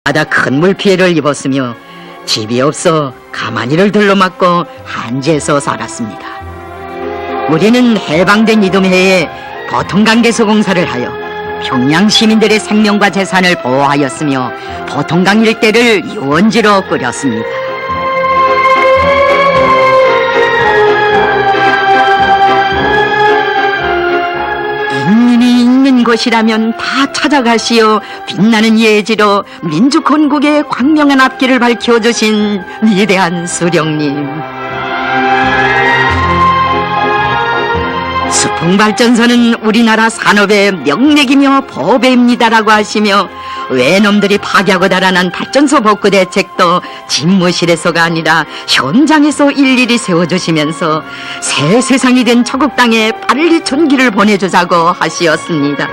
바다 큰 물피해를 입었으며 집이 없어 가마니를 들러맞고 한지에서 살았습니다. 우리는 해방된 이듬해에 보통강개서 공사를 하여 평양 시민들의 생명과 재산을 보호하였으며 보통강 일대를 유원지로 꾸렸습니다. 인민이 있는 곳이라면 다 찾아가시어 빛나는 예지로 민주 건국의 광명한 앞길을 밝혀주신 위대한 수령님. 수풍발전소는 우리나라 산업의 명맥이며 보배입니다라고 하시며 외놈들이 파괴하고 달아난 발전소 복구 대책도 집무실에서가 아니라 현장에서 일일이 세워주시면서 새 세상이 된 조국 땅에 빨리 전기를 보내주자고 하시었습니다.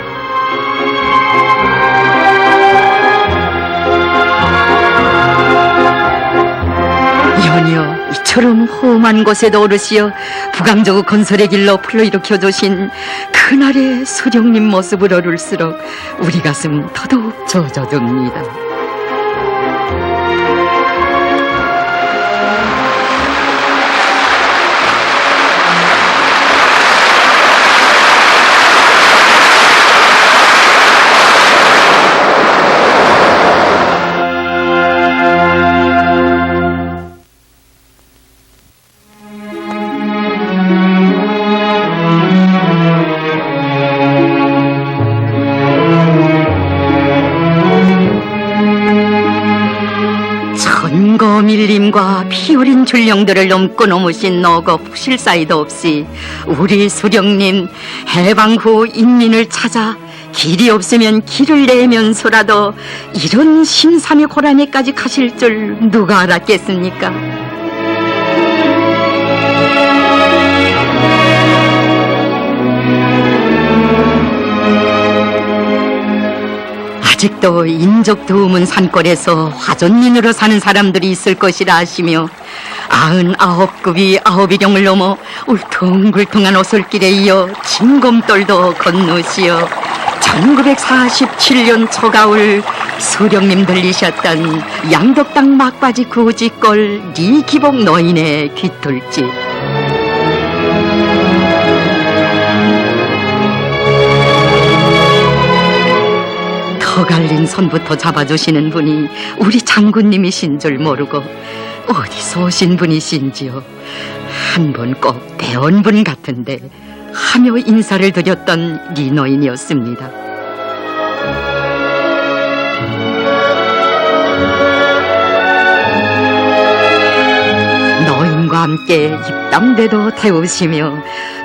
연이어 이처럼 험한 곳에도 오르시어 부강저구 건설의 길로 불러일으켜 주신 그날의 수령님 모습을 어룰수록 우리 가슴 더더욱 젖어듭니다. 천거 밀림과 피 흘린 줄령들을 넘고 넘으신 너고 푸실 사이도 없이 우리 수령님 해방 후 인민을 찾아 길이 없으면 길을 내면서라도 이런 심삼의 고란에까지 가실 줄 누가 알았겠습니까? 아직도 인적 드문 산골에서 화전민으로 사는 사람들이 있을 것이라 하시며 99급이 9일경을 넘어 울퉁불퉁한 오솔길에 이어 진검돌도 건너시어 1947년 초가을 수령님 들리셨던 양덕당 막바지 구지골 리기복 노인의 귀뚫집. 터 갈린 손부터 잡아주시는 분이 우리 장군님이신 줄 모르고 어디서 오신 분이신지요. 한 번 꼭 배운 분 같은데 하며 인사를 드렸던 리노인이었습니다. 노인과 함께 입담대도 태우시며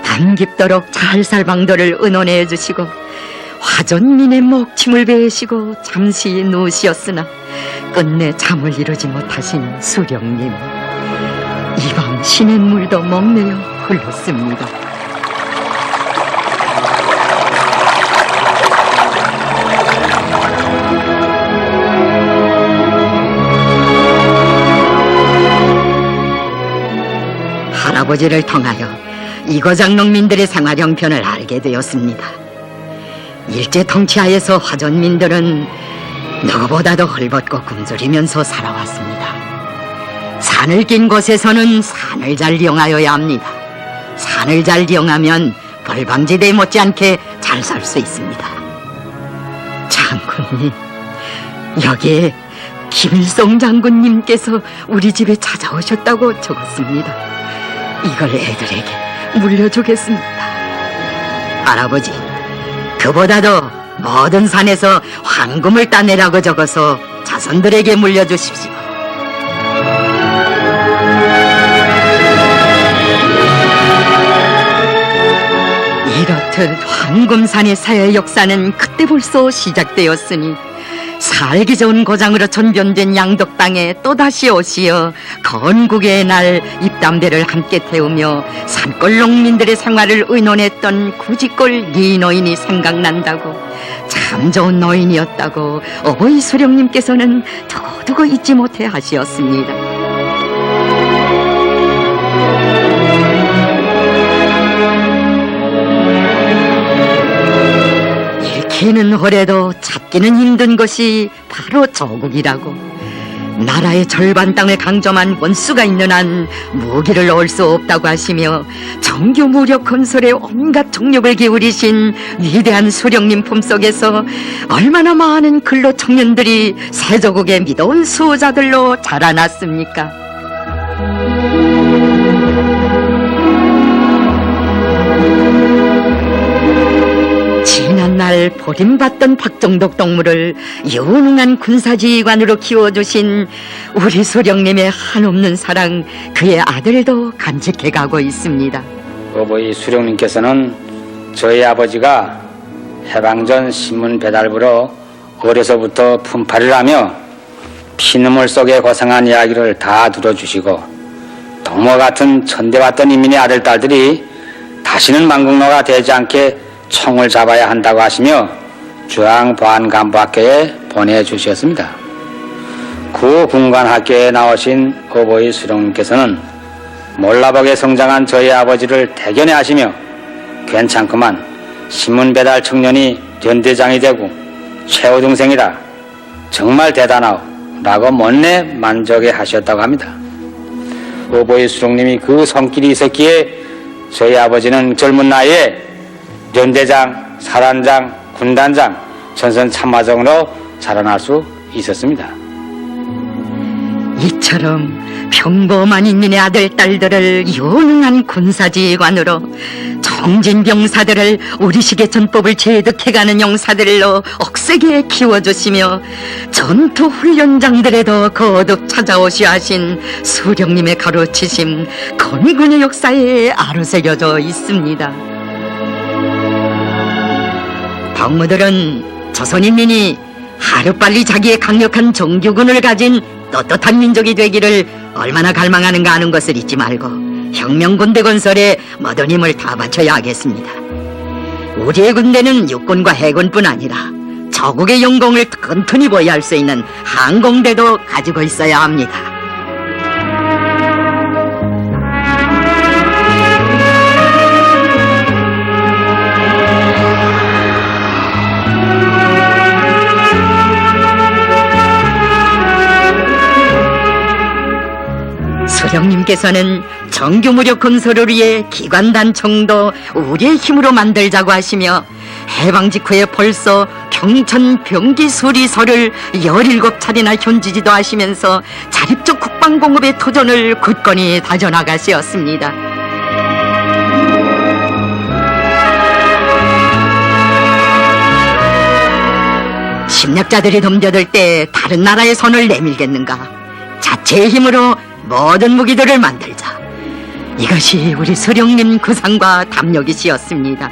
담 깊도록 잘살방도를 은원해 주시고 화전민의 목침을 베시고 잠시 누우시었으나 끝내 잠을 이루지 못하신 수령님. 이 밤 시냇물도 먹내어 흘렀습니다. 할아버지를 통하여 이거장 농민들의 생활 형편을 알게 되었습니다. 일제 통치하에서 화전민들은 누구보다도 헐벗고 굶주리면서 살아왔습니다. 산을 낀 곳에서는 산을 잘 이용하여야 합니다. 산을 잘 이용하면 벌방지대 못지않게 잘 살 수 있습니다. 장군님, 여기에 김일성 장군님께서 우리 집에 찾아오셨다고 적었습니다. 이걸 애들에게 물려주겠습니다. 할아버지, 그보다도 모든 산에서 황금을 따내라고 적어서 자손들에게 물려주십시오. 이렇듯 황금산의 사회 역사는 그때 벌써 시작되었으니 살기 좋은 고장으로 전변된 양덕땅에 또다시 오시어 건국의 날 입담대를 함께 태우며 산골 농민들의 생활을 의논했던 구지골 리노인이 생각난다고, 참 좋은 노인이었다고 어버이 수령님께서는 두고두고 잊지 못해 하시었습니다. 피는 호래도 찾기는 힘든 것이 바로 조국이라고. 나라의 절반 땅을 강점한 원수가 있는 한 무기를 넣을 수 없다고 하시며 정규 무력 건설에 온갖 정력을 기울이신 위대한 수령님 품속에서 얼마나 많은 근로 청년들이 세조국의 믿어온 수호자들로 자라났습니까? 지난날 버림받던 박정덕 동무를 유능한 군사지휘관으로 키워주신 우리 수령님의 한없는 사랑, 그의 아들도 간직해가고 있습니다. 어버이 수령님께서는 저희 아버지가 해방전 신문 배달부로 어려서부터 품팔이를 하며 피눈물 속에 고생한 이야기를 다 들어주시고 동무 같은 천대받던 인민의 아들, 딸들이 다시는 망국노가 되지 않게 총을 잡아야 한다고 하시며 중앙보안간부학교에 보내주셨습니다. 그 군관학교에 나오신 어버이 수령님께서는 몰라보게 성장한 저희 아버지를 대견해 하시며 괜찮구만, 신문배달 청년이 연대장이 되고 최후 동생이다, 정말 대단하오 라고 못내 만족해 하셨다고 합니다. 어버이 수령님이 그 손길이 있었기에 저희 아버지는 젊은 나이에 연대장, 사단장, 군단장, 전선 참마정으로 자라날 수 있었습니다. 이처럼 평범한 인민의 아들, 딸들을 유능한 군사지휘관으로, 정진병사들을 우리식의 전법을 체득해가는 용사들로 억세게 키워주시며 전투훈련장들에도 거듭 찾아오셔 하신 수령님의 가르치심, 건군의 역사에 아로새겨져 있습니다. 동무들은 조선인민이 하루빨리 자기의 강력한 정규군을 가진 떳떳한 민족이 되기를 얼마나 갈망하는가 하는 것을 잊지 말고 혁명군대 건설에 모든 힘을 다 바쳐야 하겠습니다. 우리의 군대는 육군과 해군뿐 아니라 저국의 영광을 튼튼히 보유할 수 있는 항공대도 가지고 있어야 합니다. 수령님께서는 정규무력 건설을 위해 기관단청도 우리의 힘으로 만들자고 하시며 해방 직후에 벌써 경천 병기수리소를 17차례나 현지지도 하시면서 자립적 국방공업의 도전을 굳건히 다져나가시었습니다. 침략자들이 덤벼들 때 다른 나라의 손을 내밀겠는가? 자체의 힘으로 모든 무기들을 만들자. 이것이 우리 수령님 구상과 담력이시였습니다.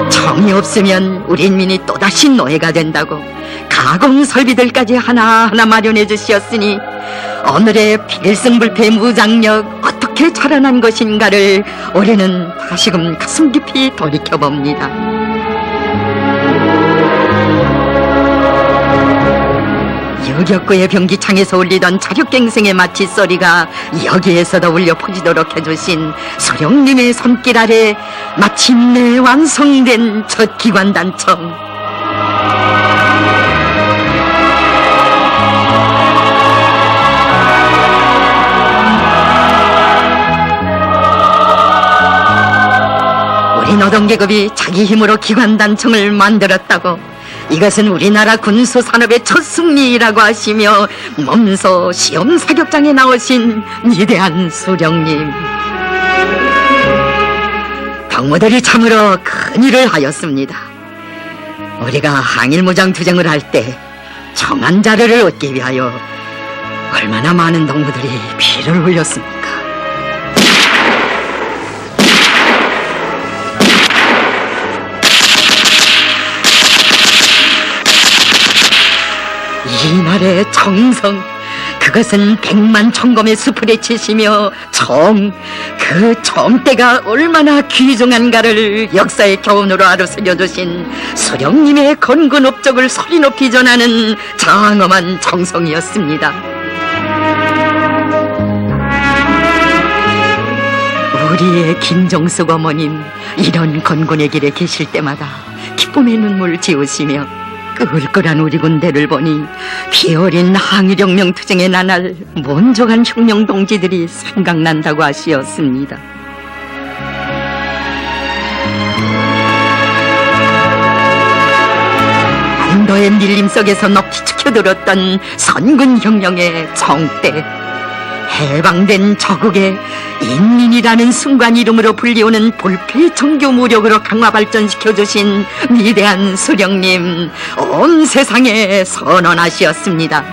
정이 없으면 우리 인민이 또다시 노예가 된다고 가공 설비들까지 하나하나 마련해 주시었으니 오늘의 필승불패 무장력 어떻게 자라난 것인가를 올해는 다시금 가슴 깊이 돌이켜봅니다. 여격구의 병기창에서 울리던 자력갱생의 마칫소리가 여기에서도 울려 퍼지도록 해주신 수령님의 손길 아래 마침내 완성된 첫 기관단청. 우리 노동계급이 자기 힘으로 기관단청을 만들었다고, 이것은 우리나라 군수산업의 첫 승리라고 하시며 몸소 시험 사격장에 나오신 위대한 수령님. 동무들이 참으로 큰일을 하였습니다. 우리가 항일무장투쟁을 할 때 정한 자료를 얻기 위하여 얼마나 많은 동무들이 피를 흘렸습니까? 이날의 정성, 그것은 100만 총검의 숲을 치시며 그 총대가 얼마나 귀중한가를 역사의 교훈으로 아로새겨주신 수령님의 건군 업적을 소리 높이 전하는 장엄한 정성이었습니다. 우리의 김정숙 어머님, 이런 건곤의 길에 계실 때마다 기쁨의 눈물 지으시며 끌끌한 우리 군대를 보니 피어린 항일혁명 투쟁의 나날 먼저간 혁명 동지들이 생각난다고 하시었습니다. 안도의 밀림 속에서 높이 치켜들었던 선군혁명의 정대, 해방된 저국의 인민이라는 순간 이름으로 불리우는 불필 정교 무력으로 강화 발전시켜주신 위대한 수령님, 온 세상에 선언하시었습니다.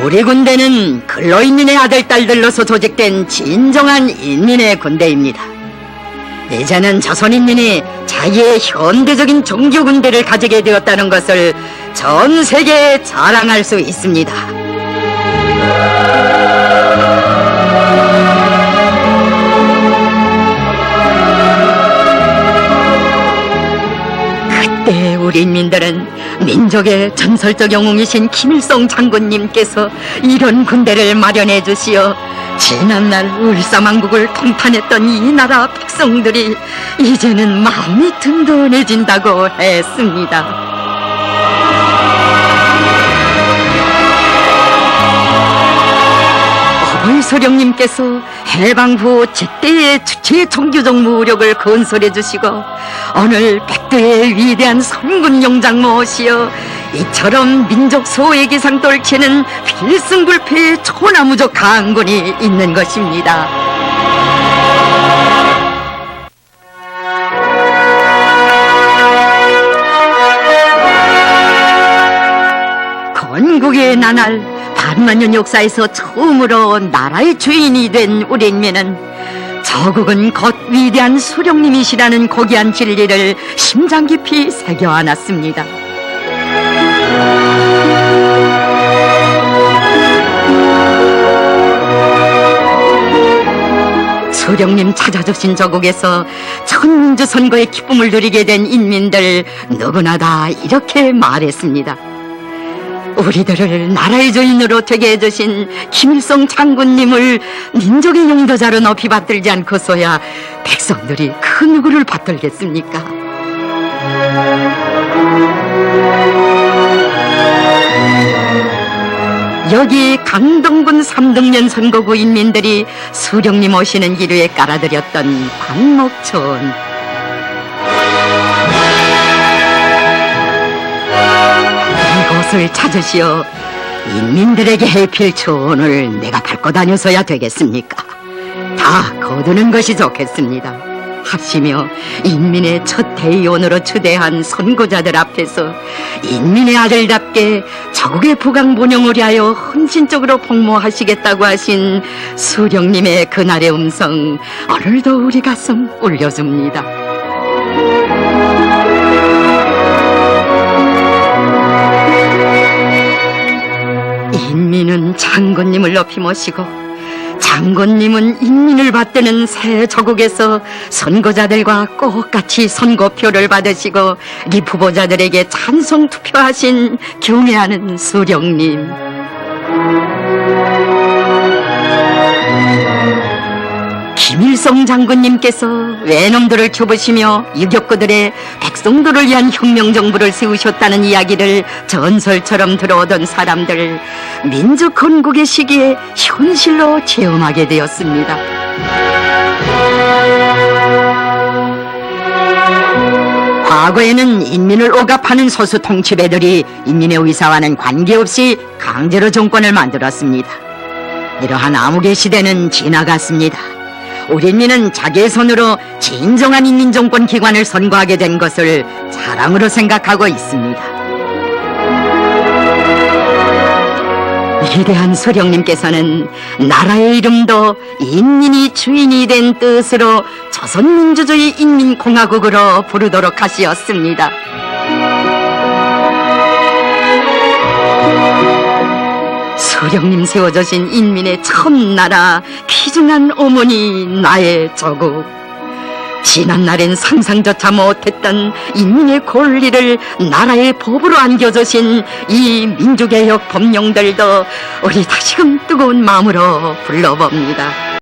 우리 군대는 근로인민의 아들, 딸들로서 조직된 진정한 인민의 군대입니다. 이제는 조선인민이 자기의 현대적인 정규 군대를 가지게 되었다는 것을 전 세계에 자랑할 수 있습니다. 그때 우리 인민들은 민족의 전설적 영웅이신 김일성 장군님께서 이런 군대를 마련해 주시어 지난날 울사만국을 통탄했던 이 나라 백성들이 이제는 마음이 든든해진다고 했습니다. 서령님께서 해방 후 제때의 주체의 정규적 무력을 건설해 주시고 오늘 백대의 위대한 선군 용장 모시어 이처럼 민족 소외 기상 떨치는 필승불패의 초나무적 강군이 있는 것입니다. 건국의 나날, 반만년 역사에서 처음으로 나라의 주인이 된 우리 인민은 저국은 곧 위대한 수령님이시라는 고귀한 진리를 심장 깊이 새겨 안았습니다. 수령님 찾아주신 저국에서 천민주 선거의 기쁨을 누리게 된 인민들 누구나 다 이렇게 말했습니다. 우리들을 나라의 주인으로 되게 해주신 김일성 장군님을 민족의 용도자로 높이 받들지 않고서야 백성들이 그 누구를 받들겠습니까? 여기 강동군 삼등면 선거구 인민들이 수령님 오시는 길 위에 깔아드렸던 반목촌, 이곳을 찾으시어 인민들에게 해필 초원을 내가 밟고 다녀서야 되겠습니까? 다 거두는 것이 좋겠습니다 하시며 인민의 첫 대의원으로 추대한 선고자들 앞에서 인민의 아들답게 저국의 부강본영을 위하여 헌신적으로 복무하시겠다고 하신 수령님의 그날의 음성, 오늘도 우리 가슴 울려줍니다. 인민은 장군님을 높이 모시고 장군님은 인민을 받드는 새 저국에서 선거자들과 똑같이 선거표를 받으시고 립 후보자들에게 찬성 투표하신 경애하는 수령님, 김일성 장군님께서 외놈들을 켜부시며 유격구들의 백성들을 위한 혁명정부를 세우셨다는 이야기를 전설처럼 들어오던 사람들, 민족 건국의 시기에 현실로 체험하게 되었습니다. 과거에는 인민을 억압하는 소수 통치배들이 인민의 의사와는 관계없이 강제로 정권을 만들었습니다. 이러한 암흑의 시대는 지나갔습니다. 우리 인민은 자기의 손으로 진정한 인민정권 기관을 선거하게 된 것을 자랑으로 생각하고 있습니다. 위대한 수령님께서는 나라의 이름도 인민이 주인이 된 뜻으로 조선민주주의 인민공화국으로 부르도록 하시었습니다. 수령님 세워주신 인민의 첫나라, 귀중한 어머니 나의 저국, 지난날엔 상상조차 못했던 인민의 권리를 나라의 법으로 안겨주신 이 민주개혁 법령들도 우리 다시금 뜨거운 마음으로 불러봅니다.